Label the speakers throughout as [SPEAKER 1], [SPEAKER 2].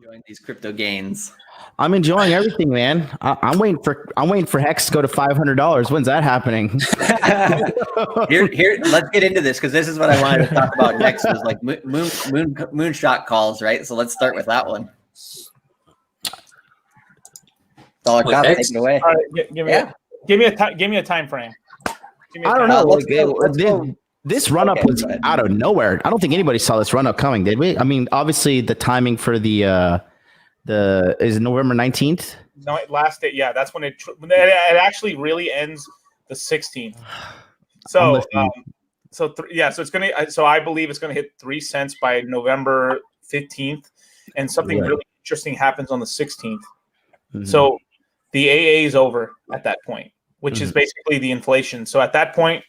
[SPEAKER 1] Enjoying these crypto gains.
[SPEAKER 2] I'm enjoying everything, man. I'm waiting for HEX to go to $500. When's that happening?
[SPEAKER 1] Here, let's get into this because this is what I wanted to talk about next. Was like moonshot calls, right? So let's start with that one. DollarCost, take it away.
[SPEAKER 3] All right, give me a time frame.
[SPEAKER 2] I don't know. This run up was out of nowhere. I don't think anybody saw this run up coming, did we? I mean, obviously the timing for the is November 19th.
[SPEAKER 3] No, last day. Yeah, that's when it actually really ends the 16th. So so it's gonna. So I believe it's gonna hit 3 cents by November 15th, and something really interesting happens on the 16th. Mm-hmm. So the AA is over at that point, which is basically the inflation. So at that point,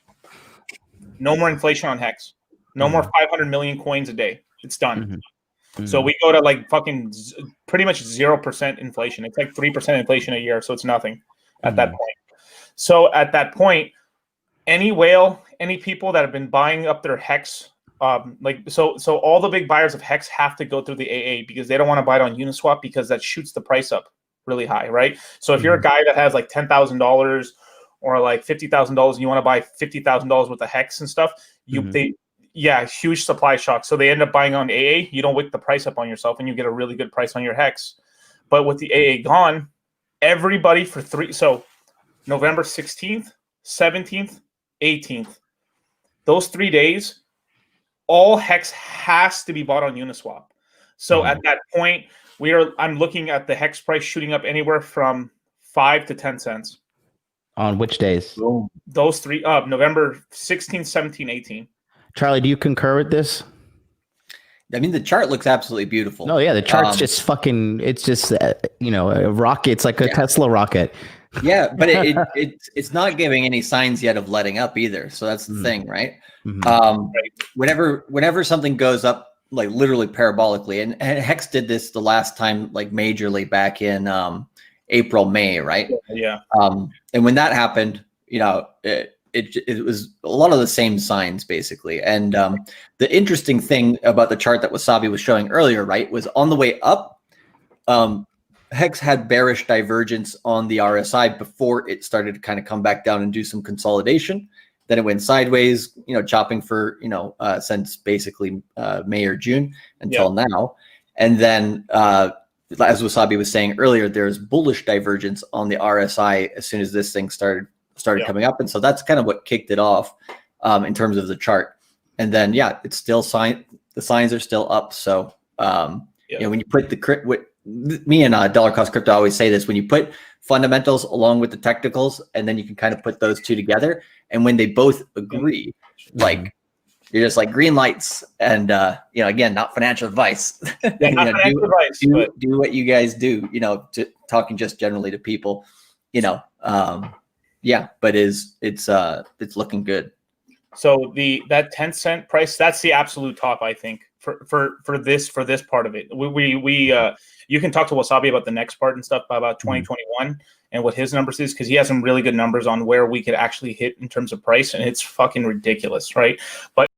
[SPEAKER 3] no more inflation on HEX. No more 500 million coins a day. It's done. So we go to like fucking pretty much 0% inflation. It's like 3% inflation a year. So it's nothing at that point. So at that point, any whale, any people that have been buying up their HEX, so all the big buyers of HEX have to go through the AA because they don't want to buy it on Uniswap because that shoots the price up really high, right? So if you're a guy that has like $10,000 or like $50,000 and you want to buy $50,000 worth of HEX and stuff, huge supply shock. So they end up buying on AA. You don't wick the price up on yourself and you get a really good price on your HEX. But with the AA gone, everybody so November 16th, 17th, 18th, those 3 days, all HEX has to be bought on Uniswap. So at that point, I'm looking at the HEX price shooting up anywhere from 5 to 10 cents.
[SPEAKER 2] On which days?
[SPEAKER 3] Those three, November 16, 17, 18.
[SPEAKER 2] Charlie, do you concur with this?
[SPEAKER 1] I mean, the chart looks absolutely beautiful.
[SPEAKER 2] No, yeah, the chart's just fucking, it's just, a rocket. It's like a Tesla rocket.
[SPEAKER 1] Yeah, but it's not giving any signs yet of letting up either. So that's the thing, right? Whenever something goes up, like literally parabolically, and HEX did this the last time, like majorly back in April, May, right?
[SPEAKER 3] Yeah.
[SPEAKER 1] And when that happened, it was a lot of the same signs basically. And the interesting thing about the chart that Wasabi was showing earlier, right, was on the way up, HEX had bearish divergence on the RSI before it started to kind of come back down and do some consolidation. Then it went sideways, chopping for, since basically May or June until now. And then as Wasabi was saying earlier, there's bullish divergence on the RSI as soon as this thing started coming up. And so that's kind of what kicked it off in terms of the chart. And then, it's still the signs are still up. So, when you put me and DollarCost Crypto always say this, when you put fundamentals along with the technicals, and then you can kind of put those two together. And when they both agree, like you're just like green lights and, again, not financial advice. Do what you guys do, talking just generally to people, but it's looking good.
[SPEAKER 3] So that 10-cent price, that's the absolute top, I think, for this part of it. You can talk to Wasabi about the next part and stuff about 2021 and what his numbers is, because he has some really good numbers on where we could actually hit in terms of price, and it's fucking ridiculous, right? But